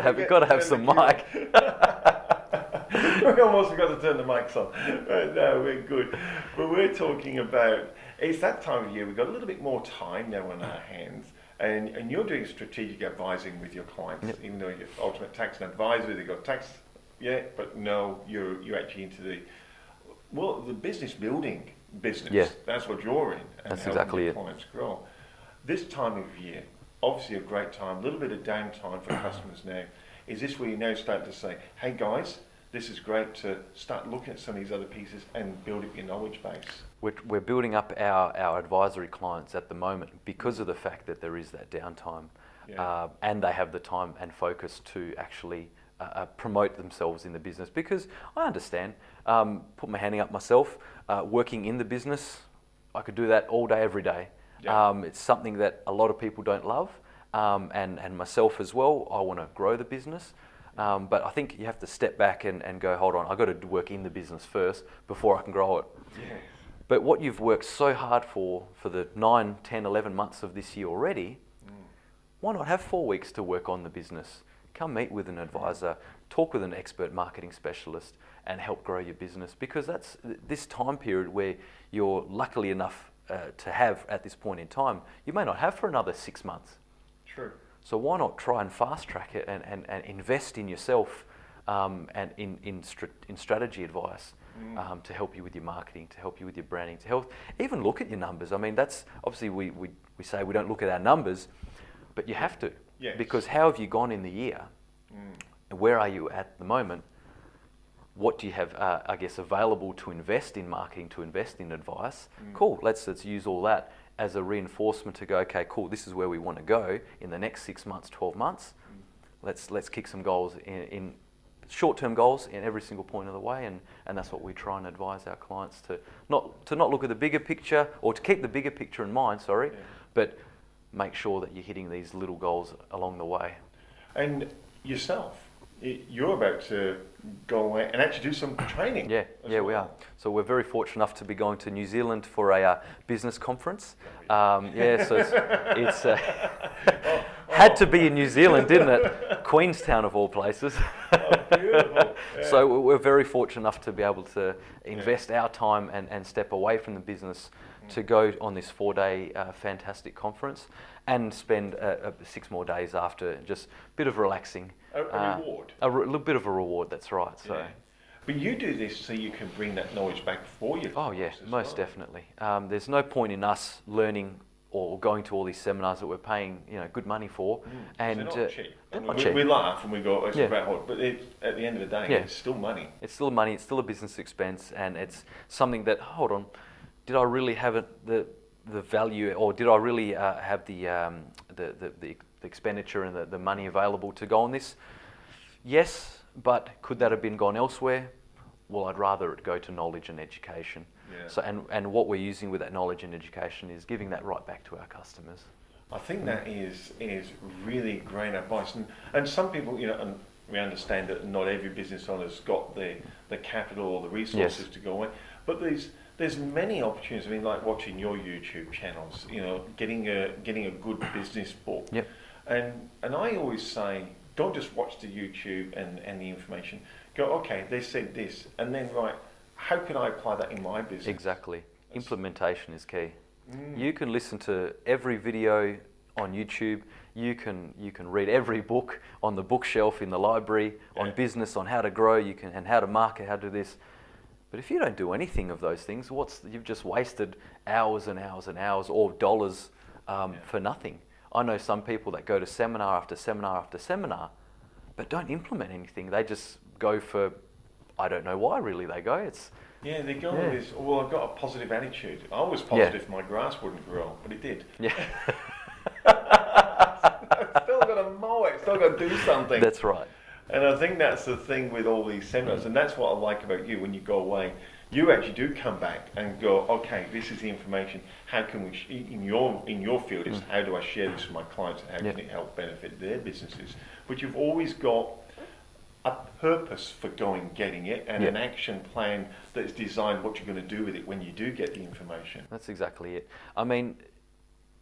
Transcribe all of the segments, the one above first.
got to have some mic. We almost forgot to turn the mics on. No, we're good. But we're talking about, it's that time of year, we've got a little bit more time now on our hands, and you're doing strategic advising with your clients, Yep. even though you're ultimate tax and advisor, they've got tax, yeah, but no, you're actually into the business building business. Yeah. That's what you're in, and That's helping exactly your it. clients grow. This time of year, obviously a great time, a little bit of downtime for customers now. Is this where you now start to say, hey guys, this is great to start looking at some of these other pieces and build up your knowledge base? We're building up our advisory clients at the moment because of the fact that there is that downtime, Yeah. and they have the time and focus to actually promote themselves in the business. Because I understand, put my handing up myself, working in the business, I could do that all day, every day. Yeah. It's something that a lot of people don't love, and myself as well. I want to grow the business. But I think you have to step back and go, hold on, I've got to work in the business first before I can grow it. Yeah. But what you've worked so hard for the 9, 10, 11 months of this year already, why not have 4 weeks to work on the business? Come meet with an advisor, talk with an expert marketing specialist, and help grow your business. Because that's this time period where you're luckily enough to have at this point in time, you may not have for another 6 months. True. So why not try and fast track it and invest in yourself, and in strategy advice to help you with your marketing, to help you with your branding, to help even look at your numbers. I mean, that's obviously we say we don't look at our numbers, but you have to. Yes. Because how have you gone in the year? And where are you at the moment? What do you have, I guess, available to invest in marketing, to invest in advice? Cool, let's use all that as a reinforcement to go, okay, cool, this is where we want to go in the next 6 months, 12 months. Let's kick some goals in short-term goals in every single point of the way, and that's what we try and advise our clients to not look at the bigger picture, or to keep the bigger picture in mind, but make sure that you're hitting these little goals along the way. And yourself, you're about to go away and actually do some training. Yeah, we are. So we're very fortunate enough to be going to New Zealand for a business conference. So it's had to be in New Zealand, didn't it? Queenstown of all places. Oh, beautiful. Yeah. So we're very fortunate enough to be able to invest our time and step away from the business to go on this 4-day fantastic conference and spend 6 more days after, just a bit of relaxing. A reward. A little bit of a reward, that's right. So. Yeah. But you do this so you can bring that knowledge back for you. Oh yeah, most definitely. There's no point in us learning or going to all these seminars that we're paying, good money for, and they're not cheap. they're not cheap. We laugh and we go, it's Yeah. very hard, but at the end of the day, it's still money. It's still money. It's still a business expense, and it's something that, hold on, did I really have the value, or did I really have the expenditure and the money available to go on this? Yes, but could that have been gone elsewhere? Well, I'd rather it go to knowledge and education. Yeah. So, and what we're using with that knowledge and education is giving that right back to our customers. I think that is really great advice, and some people, and we understand that not every business owner's got the capital or the resources to go away, but there's many opportunities. I mean, like watching your YouTube channels, getting a good business book. Yep. And I always say, don't just watch the YouTube and the information. Go, okay, they said this, and then how can I apply that in my business? Exactly. Implementation is key. You can listen to every video on YouTube. You can read every book on the bookshelf in the library on business, on how to grow. And how to market, how to do this. But if you don't do anything of those things, you've just wasted hours and hours and hours, or dollars for nothing. I know some people that go to seminar after seminar after seminar, but don't implement anything. They just go for, I don't know why really they go. They go with this, well, I've got a positive attitude. I was positive my grass wouldn't grow, but it did. Yeah. I've still got to mow it, still got to do something. That's right. And I think that's the thing with all these seminars, and that's what I like about you. When you go away, you actually do come back and go, okay, this is the information. How can we, in your field, it's how do I share this with my clients, and how can it help benefit their businesses? But you've always got a purpose for getting it, and an action plan that is designed what you're going to do with it when you do get the information. That's exactly it. I mean,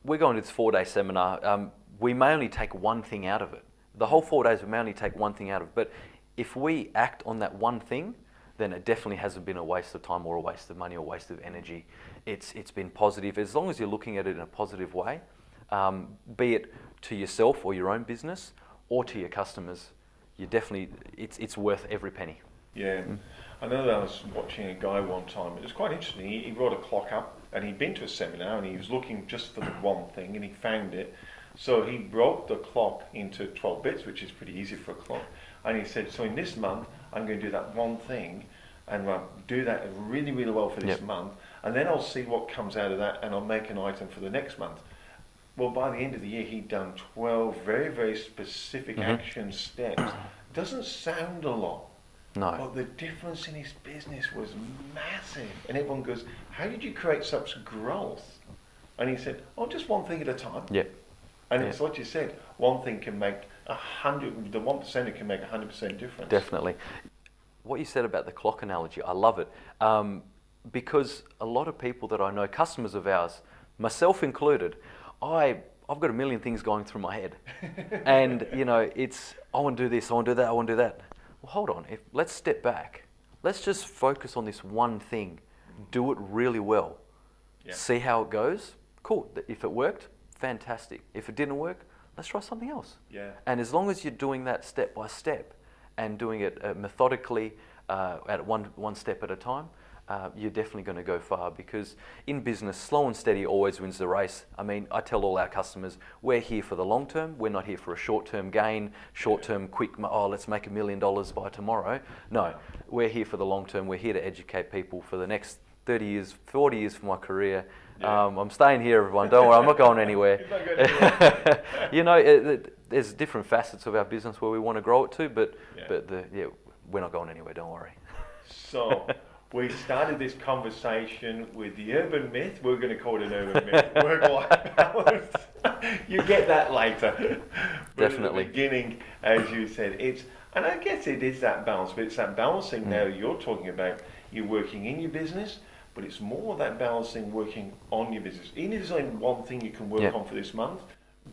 we're going to this 4-day seminar. We may only take one thing out of it. The whole 4 days we may only take one thing out of, but if we act on that one thing, then it definitely hasn't been a waste of time or a waste of money or a waste of energy. It's been positive. As long as you're looking at it in a positive way, be it to yourself or your own business or to your customers, you definitely, it's worth every penny. Yeah. I know that I was watching a guy one time. It was quite interesting. He wrote a clock up, and he'd been to a seminar, and he was looking just for the one thing, and he found it. So he broke the clock into 12 bits, which is pretty easy for a clock. And he said, so in this month, I'm going to do that one thing, and I'll do that really, really well for this month, and then I'll see what comes out of that, and I'll make an item for the next month. Well, by the end of the year, he'd done 12 very, very specific action steps. Doesn't sound a lot. No. But the difference in his business was massive. And everyone goes, how did you create such growth? And he said, oh, just one thing at a time. Yeah. And it's what you said, one thing can make 100, the 1% can make 100% difference. Definitely. What you said about the clock analogy, I love it. Because a lot of people that I know, customers of ours, myself included, I've got a million things going through my head. And, you know, it's, I want to do this, I want to do that, I want to do that. Well, hold on, let's step back. Let's just focus on this one thing. Do it really well. Yeah. See how it goes. Cool. If it worked, fantastic. If it didn't work, let's try something else. Yeah. And as long as you're doing that step by step and doing it methodically, at one step at a time, you're definitely going to go far, because in business, slow and steady always wins the race. I mean, I tell all our customers, we're here for the long term. We're not here for a short-term gain, short-term quick, let's make $1 million by tomorrow. No, we're here for the long term. We're here to educate people for the next 30 years, 40 years for my career. Yeah. I'm staying here, everyone. Don't worry, I'm not going anywhere. You're not going anywhere. You know, there's different facets of our business where we want to grow it to, but we're not going anywhere. Don't worry. So we started this conversation with the urban myth. We're going to call it an urban myth. Work-life balance. You get that later. But definitely. At the beginning, as you said, and I guess it is that balance, but it's that balancing now you're talking about. You're working in your business, but it's more that balancing working on your business. Even if there's only one thing you can work on for this month,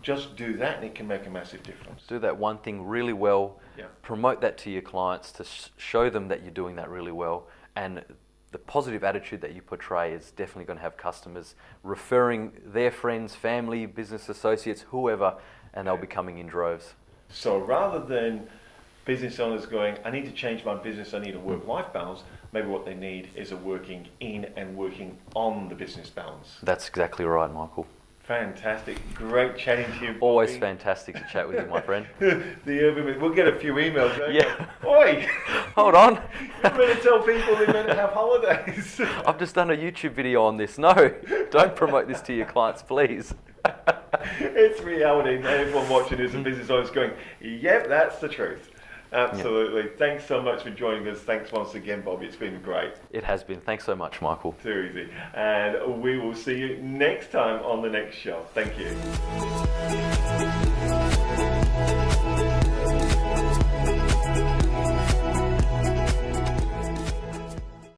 just do that and it can make a massive difference. Do that one thing really well. Yeah. Promote that to your clients to show them that you're doing that really well. And the positive attitude that you portray is definitely going to have customers referring their friends, family, business associates, whoever, and they'll be coming in droves. So rather than business owners going, I need to change my business, I need a work-life balance, maybe what they need is a working in and working on the business balance. That's exactly right, Michael. Fantastic. Great chatting to you, Bobby. Always fantastic to chat with you, my friend. The urban myth. We'll get a few emails. Yeah. Oi! Hold on. You better tell people they better have holidays. I've just done a YouTube video on this. No, don't promote this to your clients, please. It's reality. Everyone watching is a business owner is going, yep, that's the truth. Absolutely. Yep. Thanks so much for joining us. Thanks once again, Bobby. It's been great. It has been. Thanks so much, Michael. Too easy. And we will see you next time on the next show. Thank you.